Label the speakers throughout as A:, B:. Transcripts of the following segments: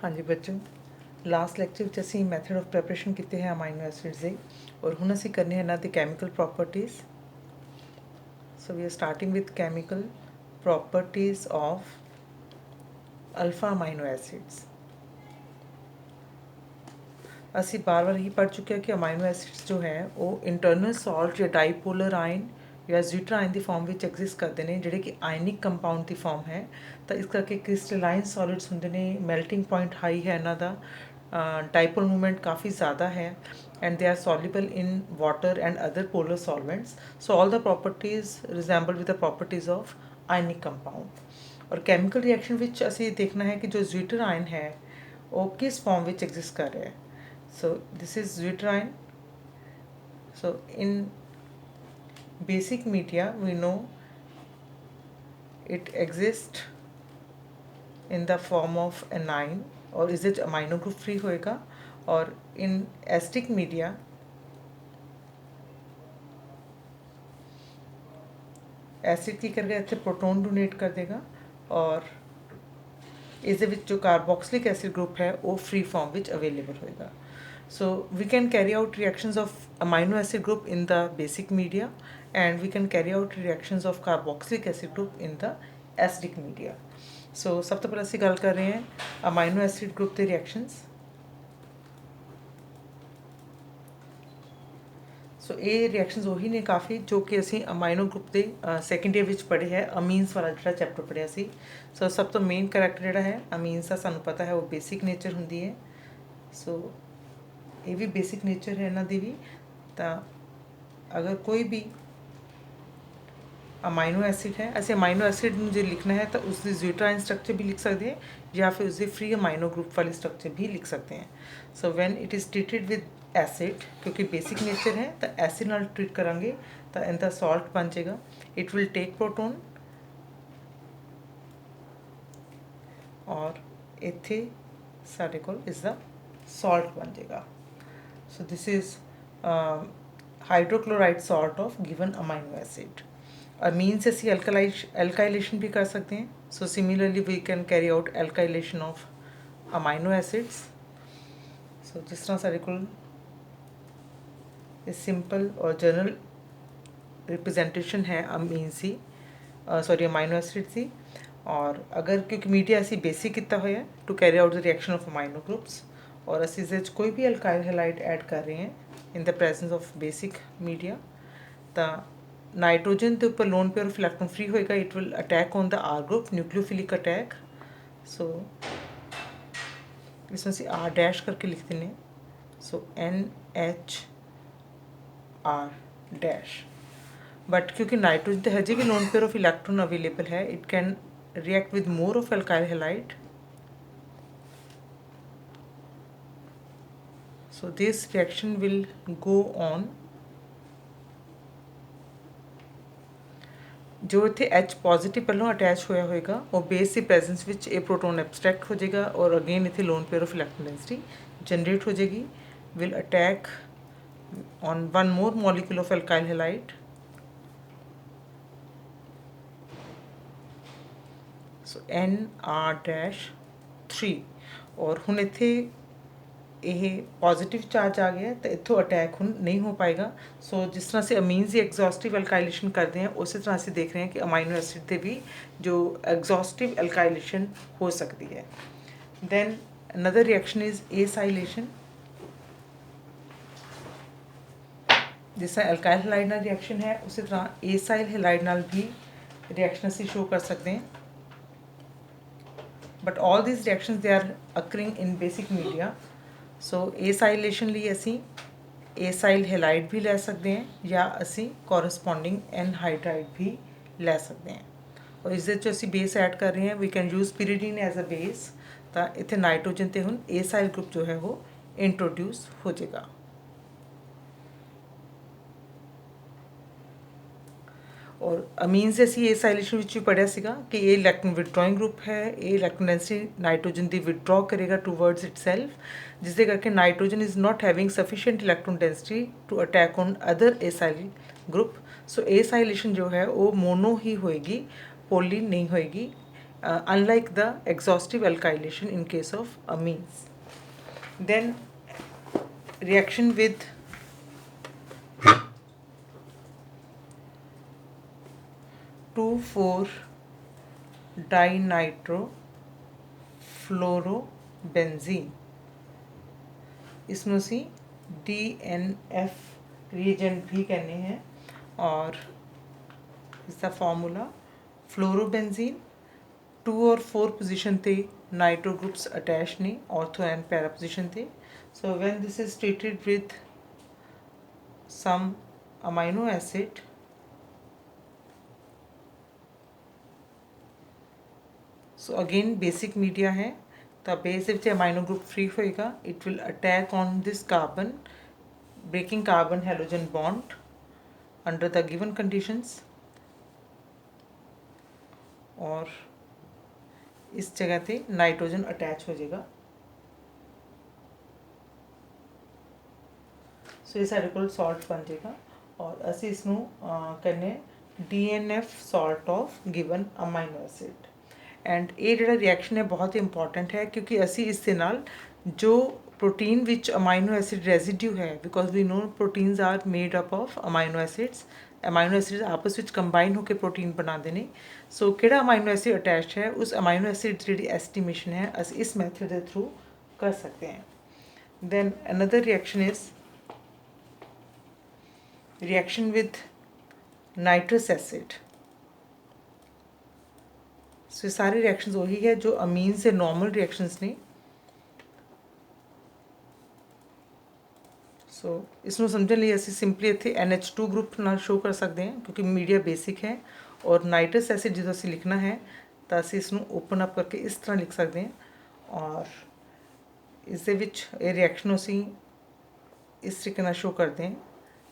A: हाँ जी बच्चों, last lecture ਵਿੱਚ ਅਸੀਂ ਮੈਥਡ ਆਫ ਪ੍ਰੈਪਰੇਸ਼ਨ ਕੀਤੇ ਹੈ ਅਮਾਈਨੋ ਐਸਿਡਸ ਦੇ ਔਰ ਹੁਣ ਅਸੀਂ ਕਰਨੇ ਹੈ ਇਹਨਾਂ ਦੀ chemical properties. So we are starting with chemical properties of alpha amino acids. ਅਸੀਂ ਬਾਰ-ਬਾਰ ਹੀ ਪढ़ ਚੁੱਕੇ ਹਾਂ ਕਿ ਅਮਾਈਨੋ ਐਸਿਡਸ ਜੋ ਹੈ ਉਹ ਇੰਟਰਨਲ ਸਾਲਟ ਜਾਂ ਡਾਈਪੋਲਰ ਆਇਨ ਜਾਂ ਜ਼ੀਟਰ ਆਇਨ ਦੀ ਫਾਰਮ ਵਿੱਚ ਐਗਜ਼ਿਸਟ ਕਰਦੇ ਨੇ, ਜਿਹੜੇ ਕਿ ਆਇਨਿਕ ਕੰਪਾਊਂਡ ਦੀ ਫਾਰਮ ਹੈ। ਤਾਂ ਇਸ ਕਰਕੇ ਕ੍ਰਿਸਟਲਾਈਨ ਸੋਲਿਡਸ ਹੁੰਦੇ ਨੇ, ਮੈਲਟਿੰਗ ਪੁਆਇੰਟ ਹਾਈ ਹੈ ਇਹਨਾਂ ਦਾ, डाइपोल मूवमेंट काफ़ी ज़्यादा है and they are soluble in water and other polar solvents. So all the properties resemble with the properties of ionic compound. और chemical reaction ਵਿੱਚ ਅਸੀਂ देखना है कि जो zwitter ion है वो किस form ਵਿੱਚ exist कर रहा है. So this is zwitter ion. So in basic media we know it exists in the form of anion और इस अमाइनो ग्रुप फ्री होएगा। और इन एसिडिक मीडिया एसिड की करके इतने प्रोटोन डोनेट कर देगा और इस जो कार्बोक्सिलिक एसिड ग्रुप है वो फ्री फॉर्म विच अवेलेबल होएगा। So we can carry out reactions of amino acid group in the basic media and we can carry out reactions of carboxylic acid group in the acidic media. So सब तो पहले ਅਸੀਂ ਗੱਲ ਕਰ ਰਹੇ ਹਾਂ amino acid group ਦੇ reactions. So ਇਹ ਰਿਐਕਸ਼ਨਸ ਉਹੀ ਨੇ ਕਾਫੀ ਜੋ ਕਿ ਅਸੀਂ ਅਮਾਈਨੋ ਗਰੁੱਪ ਦੇ ਸੈਕੰਡ ਈਅਰ ਵਿੱਚ ਪੜ੍ਹੇ ਹੈ, ਅਮੀਨਸ ਵਾਲਾ ਜਿਹੜਾ ਚੈਪਟਰ ਪੜ੍ਹਿਆ ਸੀ। ਸੋ ਸਭ ਤੋਂ ਮੇਨ ਕਰੈਕਟਰ ਜਿਹੜਾ ਹੈ ਅਮੀਨਸ ਦਾ ਸਾਨੂੰ ਪਤਾ ਹੈ ਉਹ ਬੇਸਿਕ ਨੇਚਰ ਹੁੰਦੀ ਹੈ। ਸੋ ਇਹ ਵੀ ਬੇਸਿਕ ਨੇਚਰ ਹੈ ਇਹਨਾਂ ਦੀ ਵੀ। ਤਾਂ ਅਗਰ ਕੋਈ ਵੀ अमाइनो एसिड है, ऐसे अमाइनो एसिड मुझे लिखना है तो उसकी ज्यूट्राइन स्ट्रक्चर भी लिख सकते हैं या फिर उसके फ्री अमाइनो ग्रुप वाली स्ट्रक्चर भी लिख सकते हैं। So when it is treated with acid, क्योंकि बेसिक नेचर है तो एसिड नाल ट्रीट करांगे तो इनका सॉल्ट बन जाएगा। इट विल टेक प्रोटोन और इत्थे साढ़े कोल इसका सॉल्ट बन जाएगा। So this is hydrochloride salt of given amino acid. Amine से ਅਸੀਂ एल्काइलेशन भी कर सकते हैं। So similarly we can carry out alkylation of amino acids. So जिस तरह सारे को सिंपल और जनरल रिप्रेजेंटेशन है अमीन सी सॉरी अमाइनो एसिड सी। और अगर क्योंकि मीडिया असी बेसिक किया हुआ to carry out the reaction of amino groups और असी कोई भी अल्काइल हैलाइड ऐड कर रहे हैं in the presence of basic media तो नाइट्रोजन के उपर lone pair of electron free होएगा। It will attack on the R group, nucleophilic attack. So इसमें से आर डैश करके लिख देने। So NH R dash. But क्योंकि नाइट्रोजन तो हजे भी lone pair of electron available है, it can react with more of alkyl halide. So this reaction will go on. जो इतने H पॉजिटिव पहलों अटैच होया होएगा वो बेस की presence which A proton abstract हो जाएगा और अगेन इतने loan pair of electron density generate हो जाएगी। Will attack on one more molecule of alkyl halide. So NR-3 और हुण इत्थे ਇਹ पॉजिटिव चार्ज आ गया तो इतों अटैक हुण नहीं हो पाएगा। सो जिस तरह से अमीन्स की एग्जॉस्टिव अल्काइलेशन करते हैं उस तरह से देख रहे हैं कि अमाइनो एसिड से भी जो एग्जॉस्टिव अल्काइलेशन हो सकती है। Then another reaction is acylation. जिस तरह अल्काइल हैलाइड नाल रिएक्शन है उसी तरह एसाइल हैलाइड नाल भी रिएक्शन असी शो कर सकते हैं। But all these reactions they are occurring in basic media. So acylation लिए असी एसाइल हैलाइड भी ले सकते हैं या असी कॉरस्पॉन्डिंग एनहाइड्राइड भी ले सकते हैं। और इस असी बेस ऐड कर रहे हैं, we can use pyridine as a base. तो इतने नाइट्रोजन तो हुण एसाइल ग्रुप जो है वो इंट्रोड्यूस हो जाएगा। और अमीन से असी एसाइलेशन विच भी पढ़िया सीगा कि ये इलैक्ट्रॉन विड्रॉइंग ग्रुप है, ये इलैक्ट्रॉन डेंसिटी नाइट्रोजन की विड्रॉ करेगा टूवर्ड्स इटसेल्फ, जिसके करके nitrogen is not having sufficient electron density to attack on other acyl group. So acylation जो है वो मोनो ही होएगी, पोली नहीं होएगी। unlike the exhaustive alkylation in case of amines. Then reaction with 2,4-dinitro-fluorobenzene, इसमें उसी DNF रिएजेंट भी कहने हैं, और इसका फॉर्मूला फ्लोरोबेंजीन 2 और 4 पोजीशन थे नाइट्रो ग्रुप्स अटैच ने, ऑर्थो एंड पैरा पोजीशन थे. So when this is treated with some amino acid, so again basic media है तो बेस अमाइनो ग्रुप फ्री होएगा. It will attack on this carbon, breaking carbon halogen bond under the given conditions, और इस जगह पे nitrogen attach हो जाएगा. सो ये सारे कोल सॉल्ट बन जाएगा, और असी इसनू करने DNF salt of given amino acid. And ये जो रिएक्शन है बहुत ही इंपॉर्टेंट है, क्योंकि असी इस दे नाल जो protein which amino acid residue है, because we know proteins are made up of amino acids. Amino acid आपस में कंबाइन होकर प्रोटीन बनाते हैं. सो किहड़ा अमाइनो एसिड अटैच है, उस अमाइनो एसिड जी एस्टीमेशन है अस इस मैथड के थ्रू कर सकते हैं. Then another reaction is reaction with nitrous acid. So ये सारे रिएक्शंस वही है जो अमीन से नॉर्मल रिएक्शंस ने. सो इसमें समझने लिए ਅਸੀਂ ਸਿੰਪਲੀ ਇੱਥੇ NH2 ਗਰੁੱਪ ਨਾਲ ਸ਼ੋ ਕਰ ਸਕਦੇ ਹਾਂ, ਕਿਉਂਕਿ ਮੀਡੀਆ ਬੇਸਿਕ ਹੈ. ਔਰ ਨਾਈਟਰਸ ਐਸਿਡ ਜਦੋਂ ਅਸੀਂ ਲਿਖਣਾ ਹੈ ਤਾਂ ਅਸੀਂ ਇਸ ਨੂੰ ਓਪਨ ਅਪ ਕਰਕੇ ਇਸ ਤਰ੍ਹਾਂ ਲਿਖ ਸਕਦੇ ਹਾਂ, ਔਰ ਇਸ ਦੇ ਵਿੱਚ ਇਹ ਰਿਐਕਸ਼ਨ ਅਸੀਂ ਇਸ ਤਰੀਕੇ ਨਾਲ ਸ਼ੋ ਕਰਦੇ ਹਾਂ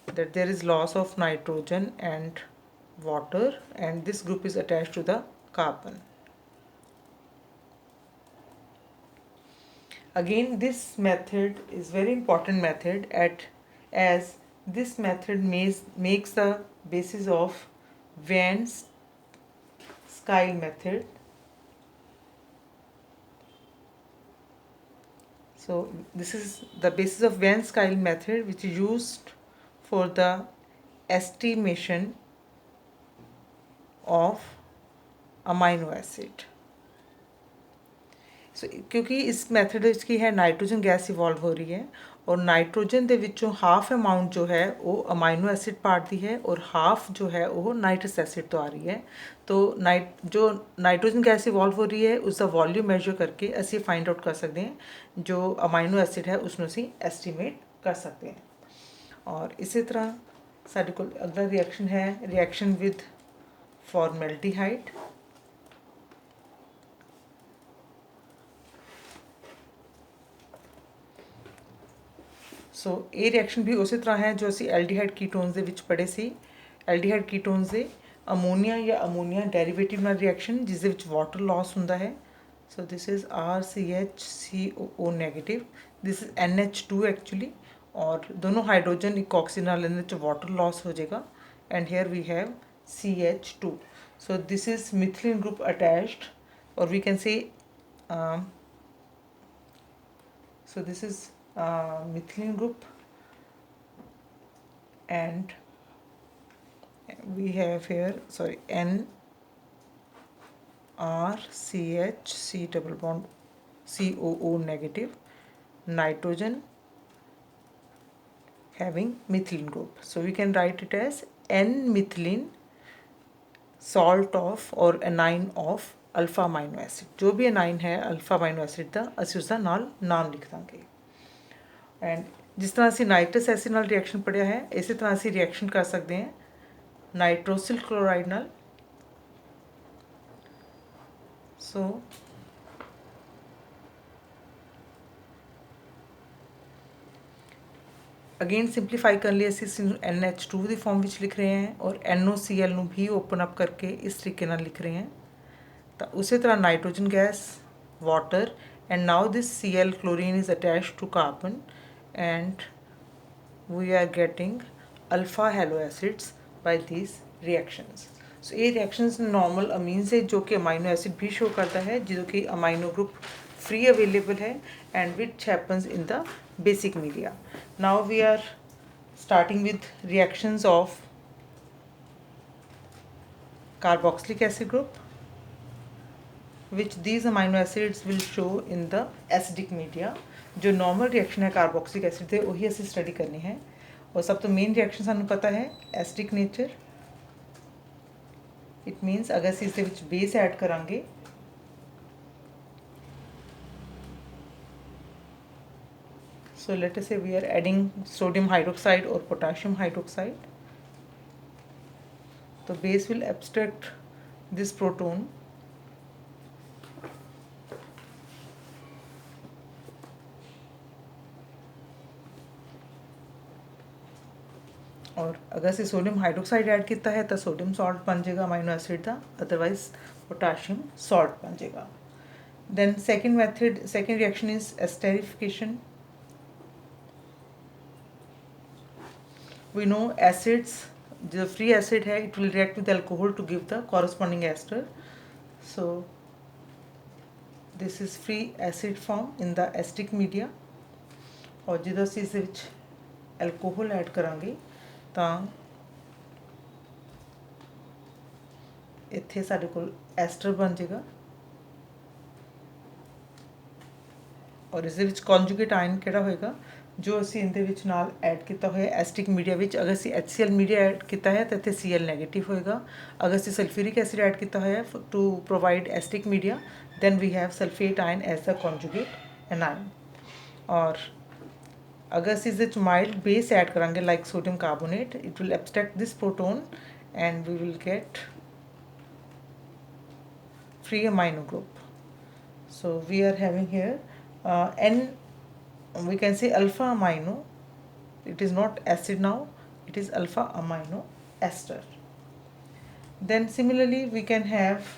A: that there is loss of nitrogen and water, and this group is attached to the carbon. Again, this method is very important method as this method makes the basis of Van-Skyl method. So this is the basis of Van-Skyl method, which is used for the estimation of amino acid. सो क्योंकि इस method की है nitrogen gas evolve हो रही है, और nitrogen के विचों हाफ अमाउंट जो है वो अमाइनो एसिड पार्ट दी है, और हाफ जो है वो नाइट्रस एसिड तो आ रही है. तो जो नाइट्रोजन गैस इवॉल्व हो रही है उसका वॉल्यूम मेजर करके असी फाइंड आउट कर सकते हैं जो अमाइनो एसिड है उसमें असी एस्टीमेट कर सकते हैं. और इसी तरह साढ़े को अगला रिएक्शन है रिएक्शन विद फॉर्मेल्डिहाइड. सो ये रिएक्शन भी उसी तरह है जो असी एल्डिहाइड कीटोन्स दे विच पढ़े सी. एल्डिहाइड कीटोन्स दे अमोनिया या अमोनिया डेरिवेटिव नाल रिएक्शन जिस दे विच वाटर लॉस हुंदा है. सो this is RCHCOO negative, this is NH2 actually, और दोनों हाइड्रोजन एक ऑक्सीजन नाल इहदे विच वाटर लॉस हो जाएगा, and here we have CH2. So this is methylene group attached, और we can say so this is methylene group, and we have here NRCHC double bond COO negative, nitrogen having methylene group. So we can write it as N-methylene salt of or anion of alpha amino acid. जो भी anion है alpha amino acid का असी उसका नाम लिख देंगे. And जिस तरह असी नाइट्रस एसिड नाल रिएक्शन पढ़िया है, इसी तरह असी रिएक्शन कर सकते हैं नाइट्रोसिल क्लोराइड नाल. सो अगेन सिंपलीफाई कर लिए असी NH2 की फॉर्म विच लिख रहे हैं, और NOCl नू भी ओपन अप करके इस तरीके नाल लिख रहे हैं. तो उसी तरह nitrogen gas, water, and now this Cl chlorine is attached to carbon, and we are getting alpha halo acids by these reactions. सो ये रिएक्शंस नॉर्मल अमीन से जो कि अमाइनो एसिड भी शो करता है, जो कि अमाइनो ग्रुप फ्री अवेलेबल है and which happens in the basic media. Now we are starting with reactions of carboxylic acid group, which these amino acids will show in the acidic media. जो normal reaction है carboxylic acid दे वही असी study करनी है. और सब तो main reaction सानू पता है एसिडिक नेचर. इट मीनस अगर असी इसके विच बेस ऐड करांगे so let us say we are adding sodium hydroxide or potassium hydroxide. तो base will abstract this proton और अगर से सोडियम हाइड्रोक्साइड ऐड किया है तो सोडियम सॉल्ट बन जाएगा अमाइनो एसिड का, अदरवाइज पोटाशियम सॉल्ट बन जाएगा. Then second reaction is esterification. We know acids, जो फ्री एसिड है it will react with alcohol to give the corresponding ester. So this is free acid form in the acidic media. और जो असीं इस विच alcohol add करांगे ਤਾਂ ਇੱਥੇ ਸਾਡੇ ਕੋਲ ਐਸਟਰ ਬਣ ਜਾਏਗਾ. ਔਰ ਇਸ ਦੇ ਵਿੱਚ ਕੌਨਜੂਗੇਟ ਆਇਨ ਕਿਹੜਾ ਹੋਏਗਾ, ਜੋ ਅਸੀਂ ਇਹਦੇ ਵਿੱਚ ਨਾਲ ਐਡ ਕੀਤਾ ਹੋਇਆ ਐਸਿਡਿਕ ਮੀਡੀਆ ਵਿੱਚ. ਅਗਰ ਅਸੀਂ HCl ਮੀਡੀਆ ਐਡ ਕੀਤਾ ਹੈ ਤਾਂ ਇੱਥੇ Cl ਨੈਗੇਟਿਵ ਹੋਏਗਾ. ਅਗਰ ਅਸੀਂ ਸਲਫਿਊਰਿਕ ਐਸਿਡ ਐਡ ਕੀਤਾ ਹੋਇਆ to provide acidic media then we have sulfate ion as the conjugate anion. और अगर असीं इस माइल्ड बेस ऐड करांगे like sodium carbonate, it will abstract this proton and we will get free amino group. So we are having here n, we can say alpha amino. It is not acid now, it is alpha amino ester. Then similarly we can have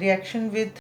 A: reaction with